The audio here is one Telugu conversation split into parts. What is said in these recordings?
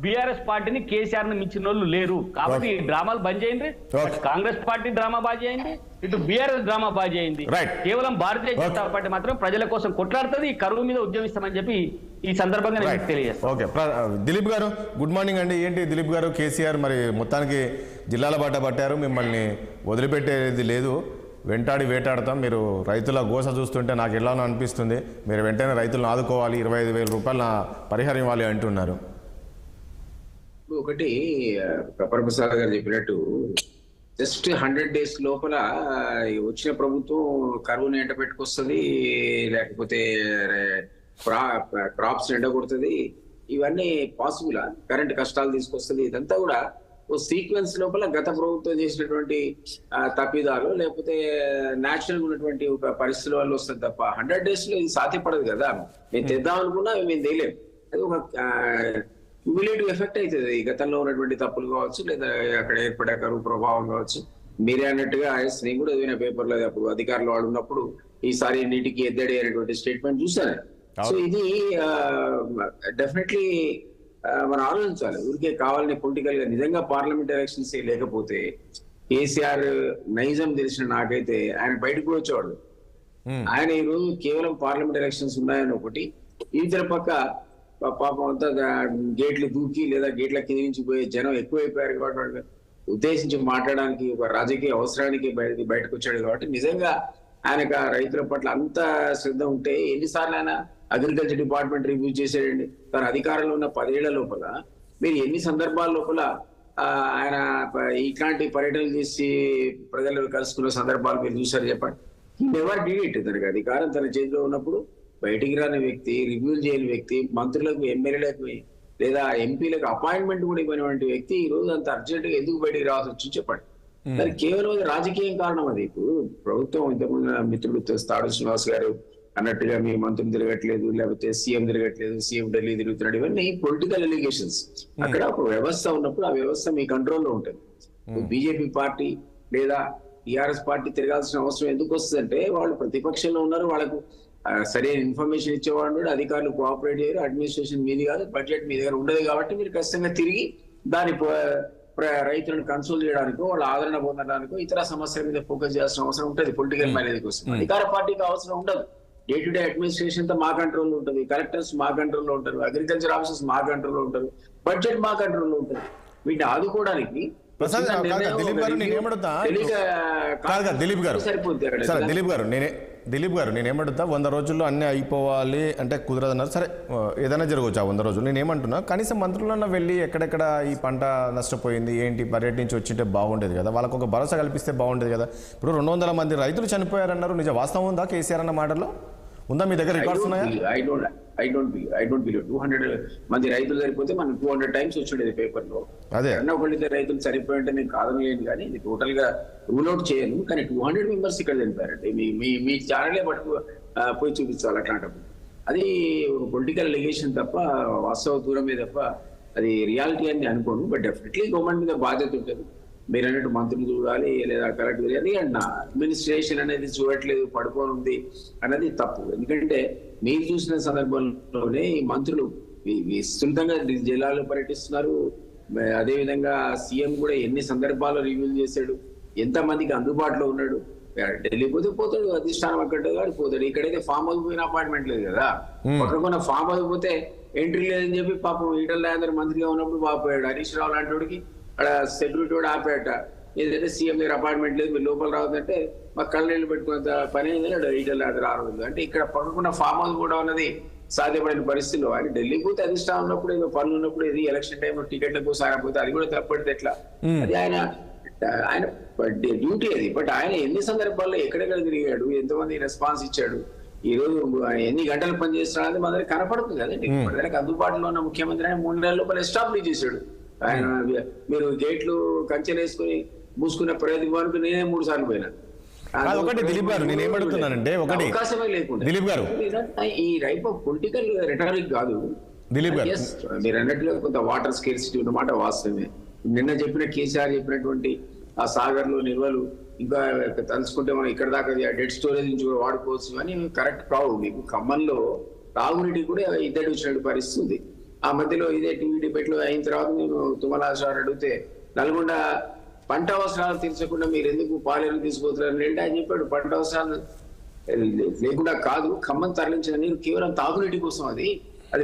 బీఆర్ఎస్ పార్టీని కేసీఆర్ ని మించిన వాళ్ళు లేరు. కాబట్టి ఈ డ్రామాలు బంద్ చేయండి. కాంగ్రెస్ పార్టీ డ్రామా బాగా చేయండి, ఇటు బీఆర్ఎస్ డ్రామా బాగా చేయండి. కేవలం భారతీయ జనతా పార్టీ మాత్రం ప్రజల కోసం కొట్లాడుతుంది, ఈ కరువు మీద ఉద్యమిస్తామని చెప్పి ఈ సందర్భంగా నేను తెలియజేస్తాను. ఓకే, దిలీప్ గారు గుడ్ మార్నింగ్ అండి. ఏంటి దిలీప్ గారు, కేసీఆర్ మరి మొత్తానికి జిల్లాల బాట పట్టారు, మిమ్మల్ని వదిలిపెట్టేది లేదు, వెంటాడి వేటాడతాం. మీరు రైతుల గోస చూస్తుంటే నాకు ఎలానో అనిపిస్తుంది, మీరు వెంటనే రైతులను ఆదుకోవాలి, 25,000 రూపాయల పరిహారం ఇవ్వాలి అంటున్నారు. ఒకటి ప్రపర్ ప్రసాద్ గారు చెప్పినట్టు జస్ట్ 100 days లోపల వచ్చిన ప్రభుత్వం కరువుని ఎండ పెట్టుకొస్తుంది, లేకపోతే క్రాప్స్ ఎండగొడుతుంది, ఇవన్నీ పాసిబుల్. కరెంట్ కష్టాలు తీసుకొస్తుంది. ఇదంతా కూడా ఓ సీక్వెన్స్ లోపల గత ప్రభుత్వం చేసినటువంటి తప్పిదాలు లేకపోతే న్యాచురల్ ఉన్నటువంటి ఒక పరిస్థితుల వల్ల వస్తుంది తప్ప 100 days లో ఇది సాధ్యపడదు కదా. మేము తెద్దాం అనుకున్నా మేము తెలియలేము. అది ఒక క్యూములేటివ్ ఎఫెక్ట్ అవుతుంది. గతంలో ఉన్నటువంటి తప్పులు కావచ్చు, లేదా అక్కడ ఏర్పడే కరువు ప్రభావం కావచ్చు. మీరే అన్నట్టుగా నేను కూడా ఏదైనా పేపర్లో అప్పుడు అధికారులు వాడు ఉన్నప్పుడు ఈసారి నీటికి ఎద్దడి అనేటువంటి స్టేట్మెంట్ చూసాను. సో ఇది డెఫినెట్లీ మనం ఆలోచించాలి. ఊరికే కావాలని పొలిటికల్ గా నిజంగా పార్లమెంట్ ఎలక్షన్స్ లేకపోతే కేసీఆర్ నైజం తెలిసిన నాకైతే ఆయన బయటకు కూడా వచ్చేవాడు. ఆయన ఈరోజు కేవలం పార్లమెంట్ ఎలక్షన్స్ ఉన్నాయని ఒకటి, ఇతర పక్క పాపం అంతా గేట్లు దూకి లేదా గేట్ల కింద నుంచి పోయే జనం ఎక్కువైపోయారు కాబట్టి ఉద్దేశించి మాట్లాడడానికి ఒక రాజకీయ అవసరానికి బయటకు వచ్చాడు. కాబట్టి నిజంగా ఆయనకు రైతుల పట్ల అంత శ్రద్ధ ఉంటే ఎన్నిసార్లు ఆయన అగ్రికల్చర్ డిపార్ట్మెంట్ రివ్యూ చేసేయండి. తన అధికారంలో ఉన్న 10 ఏళ్ల లోపల మీరు ఎన్ని సందర్భాల లోపల ఆయన ఇట్లాంటి పర్యటనలు చేసి ప్రజలు కలుసుకున్న సందర్భాలు మీరు చూసారు చెప్పండి. Never did it. తనకి అధికారం తన చేతిలో ఉన్నప్పుడు బయటికి రాని వ్యక్తి, రివ్యూలు చేయని వ్యక్తి, మంత్రులకు ఎమ్మెల్యేలకు లేదా ఎంపీలకు అపాయింట్మెంట్ కూడా ఇవ్వనివంటి వ్యక్తి ఈ రోజు అంత అర్జెంట్ గా ఎందుకు బయటికి రావాల్సి వచ్చి చెప్పండి. దానికి కేవలం రాజకీయం కారణం. అది ఇప్పుడు ప్రభుత్వం ఇంతకుముందు మిత్రుడు తాడు శ్రీనివాస్ గారు అన్నట్టుగా మీ మంత్రులు తిరగట్లేదు, లేకపోతే సీఎం తిరగట్లేదు, సీఎం ఢిల్లీ తిరుగుతున్నాడు, ఇవన్నీ పొలిటికల్ ఎలిగేషన్స్. అక్కడ ఒక వ్యవస్థ ఉన్నప్పుడు ఆ వ్యవస్థ మీ కంట్రోల్లో ఉంటుంది. బీజేపీ పార్టీ లేదా టీఆర్ఎస్ పార్టీ తిరగాల్సిన అవసరం ఎందుకు వస్తుందంటే వాళ్ళు ప్రతిపక్షంలో ఉన్నారు, వాళ్ళకు సరైన ఇన్ఫర్మేషన్ ఇచ్చేవాడు, అధికారులు కోఆపరేట్ చేయరు, అడ్మినిస్ట్రేషన్ మీది కాదు, బడ్జెట్ మీ దగ్గర ఉండదు. కాబట్టి మీరు ఖచ్చితంగా తిరిగి దాని రైతులను కన్సోల్ చేయడానికో వాళ్ళ ఆదరణ పొందడానికో ఇతర సమస్యల మీద ఫోకస్ చేయాల్సిన అవసరం ఉంటుంది పొలిటికల్ మేనేజ్ కోసం. అధికార పార్టీకి అవసరం ఉండదు. డే టు డే అడ్మినిస్ట్రేషన్ తో మా కంట్రోల్లో ఉంటుంది, కలెక్టర్స్ మా కంట్రోల్లో ఉంటారు, అగ్రికల్చర్ ఆఫీసర్స్ మా కంట్రోల్లో ఉంటారు, బడ్జెట్ మా కంట్రోల్లో ఉంటుంది. వీటిని ఆదుకోవడానికి దిలీప్ గారు నేనేమంటున్నా 100 రోజుల్లో అన్నీ అయిపోవాలి అంటే కుదరదన్నారు. సరే ఏదైనా జరగవచ్చు ఆ 100 రోజులు. నేనేమంటున్నా కనీసం మంత్రులన్నా వెళ్ళి ఎక్కడెక్కడ ఈ పంట నష్టపోయింది ఏంటి పర్యటించి వచ్చింటే బాగుండేది కదా, వాళ్ళకు ఒక భరోసా కల్పిస్తే బాగుండేది కదా. ఇప్పుడు 200 మంది రైతులు చనిపోయారన్నారు, నిజ వాస్తవం ఉందా కేసీఆర్ అన్న మాటల్లో? ఉందా మీ దగ్గర రికార్డ్స్ ఉన్నాయా? I don't believe 200 మంది రైతులు సరిపోతే మనం 200 times వచ్చుండేది పేపర్ లో. అదే ఒకళ్ళితే రైతులు సరిపోయింటే నేను కాదనలేను, కానీ ఇది టోటల్ గా రూల్ అవుట్ చేయను. కానీ 200 మెంబర్స్ ఇక్కడ చనిపోయారంటే మీ ఛానలే పట్టుకు పోయి చూపించాలి. అట్లాంటప్పుడు అది ఒక పొలిటికల్ ఎలిగేషన్ తప్ప వాస్తవ దూరమే తప్ప అది రియాలిటీ అని అనుకోను. బట్ డెఫినెట్లీ గవర్నమెంట్ మీద బాధ్యత ఉంటుంది. మీరు అన్నట్టు మంత్రులు చూడాలి లేదా కలెక్టర్ చూడాలి అండ్ అడ్మినిస్ట్రేషన్ అనేది చూడట్లేదు, పడుకొని ఉంది అన్నది తప్పు. ఎందుకంటే మీరు చూసిన సందర్భంలోనే ఈ మంత్రులు విస్తృతంగా జిల్లాలో పర్యటిస్తున్నారు. అదేవిధంగా సీఎం కూడా ఎన్ని సందర్భాల్లో రివ్యూలు చేశాడు, ఎంత మందికి అందుబాటులో ఉన్నాడు. ఢిల్లీ పోతే పోతాడు, అధిష్టానం అక్కడ పోతాడు. ఇక్కడైతే ఫామ్ హౌస్ పోయిన అపాయింట్మెంట్ లేదు కదా. పక్కన ఫామ్ హౌస్ పోతే ఎంట్రీ లేదని చెప్పి పాపం ఈటల రాజేందర్ మంత్రిగా ఉన్నప్పుడు బాగుపోయాడు. హరీష్ రావు లాంటి వాడికి అక్కడ సెక్యూరిటీ కూడా ఆపేట, ఏదైతే సీఎం దగ్గర అపాయింట్మెంట్ లేదు మీరు లోపల రావద్దంటే మాకు కళ్ళనీళ్ళు పెట్టుకున్నంత పని అయిందని ఈటల రావద్దు అంటే ఇక్కడ పక్కకున్న ఫామ్ హౌస్ కూడా ఉన్నది సాధ్యపడిన పరిస్థితుల్లో. ఆయన ఢిల్లీ పోతే అధిష్టానం ఉన్నప్పుడు ఏదో పనులు ఉన్నప్పుడు ఇది ఎలక్షన్ టైంలో టికెట్ల కోసం ఆయన పోతే అది కూడా తప్పడితే ఎట్లా? అది ఆయన డ్యూటీ అది. బట్ ఆయన ఎన్ని సందర్భాల్లో ఎక్కడెక్కడ తిరిగాడు, ఎంతమంది రెస్పాన్స్ ఇచ్చాడు, ఈ రోజు ఎన్ని గంటలు పనిచేస్తున్నాడు మన దగ్గర కనపడుతుంది కదండి. మన దగ్గర అందుబాటులో ఉన్న ముఖ్యమంత్రి ఆయన 3 నెలల లోపల ఎస్టాబ్లిష్ చేశాడు. ఆయన మీరు గేట్లు కంచెలు వేసుకుని మూసుకునే ప్రయత్నం నేనే 3 సార్లు పోయినా. ఒకటి దిలీప్ గారు నేను ఏమడుగుతున్నానంటే ఒకటి అవకాశమే లేకుండా దిలీప్ గారు ఈ రైప్ ఆఫ్ పొలిటికల్ రెటారిక్ కాదు దిలీప్ గారు. మీరు అన్నట్లుగా కొంత వాటర్ స్కేర్సిటీ ఉన్నమాట వాస్తవమే. నిన్న చెప్పిన కేసీఆర్ చెప్పినటువంటి ఆ సాగర్ లో నిల్వలు ఇంకా తలుచుకుంటే మనం ఇక్కడ దాకా డెడ్ స్టోరేజ్ నుంచి కూడా వాడుకోవచ్చు అని కరెక్ట్ ప్రాబ్లం. మీకు ఖమ్మంలో తాగునీటికి కూడా ఇద్దరు వచ్చినట్టు పరిస్థితి ఉంది. ఆ మధ్యలో ఇదే టీవీ డిబేట్ లో అయిన తర్వాత నేను తుమ్మలాసారి అడిగితే నల్గొండ పంట అవసరాలు తీర్చకుండా మీరు ఎందుకు పాలేరు తీసుకుపోతున్నారు అంటే ఆయన చెప్పాడు పంట అవసరాలు లేకుండా కాదు, ఖమ్మం తరలించిన నీరు కేవలం తాగునీటి కోసం అది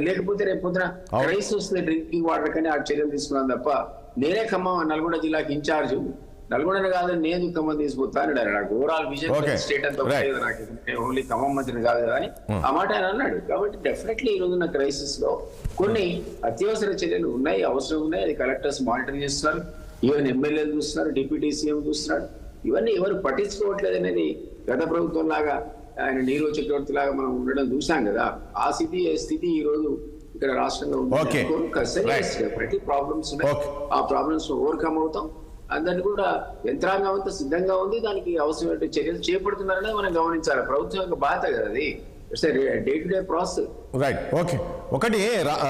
లేకపోతే రేపు పొద్దున క్రైసిస్ వస్తుంది డ్రింకింగ్ వాటర్ కానీ ఆ చర్యలు తీసుకున్నాను తప్ప నేనే ఖమ్మం నల్గొండ జిల్లాకి ఇన్ఛార్జ్ నల్గొండ కాదని నేను ఖమ్మం తీసుకుపోతా అన్నాడు. నాకు ఓవరాల్ విజన్ స్టేట్ అంతా ఉండేది, నాకు ఓన్లీ ఖమ్మం మంత్రిని కాదు కదా అని ఆ మాట ఆయన అన్నాడు. కాబట్టి డెఫినెట్లీ ఈ రోజున్న క్రైసిస్ లో కొన్ని అత్యవసర చర్యలు ఉన్నాయి, అవసరం ఉన్నాయి. అది కలెక్టర్స్ మానిటర్ చేస్తున్నారు, ఈవెన్ ఎమ్మెల్యేలు చూస్తున్నారు, డిప్యూటీ సీఎం చూస్తున్నాడు. ఇవన్నీ ఎవరు పట్టించుకోవట్లేదు అనేది గత ప్రభుత్వం లాగా ఆయన నీరో చక్రవర్తి లాగా మనం ఉండడం చూసాం కదా. ఆ స్థితి ఈ రోజు ఇక్కడ రాష్ట్రంలో ఉంది. ప్రతి ప్రాబ్లమ్స్ ఉన్నాయి, ఆ ప్రాబ్లమ్స్ ఓవర్కమ్ అవుతాం. అందరినీ కూడా యంత్రాంగం అంతా సిద్ధంగా ఉంది, దానికి అవసరమైన చర్యలు చేపడుతున్నారనే మనం గమనించాలి. ప్రభుత్వం యొక్క బాధ్యత కదా అది, it's day to day process. Right, okay. ఒకటి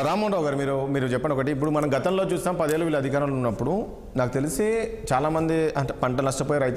రామ్మోహన్ రావు గారు మీరు చెప్పండి ఒకటి. ఇప్పుడు మనం గతంలో చూస్తాం 10 ఏళ్ళు వీళ్ళు అధికారంలో ఉన్నప్పుడు నాకు తెలిసి చాలా మంది అంటే పంట నష్టపోయి రైతులు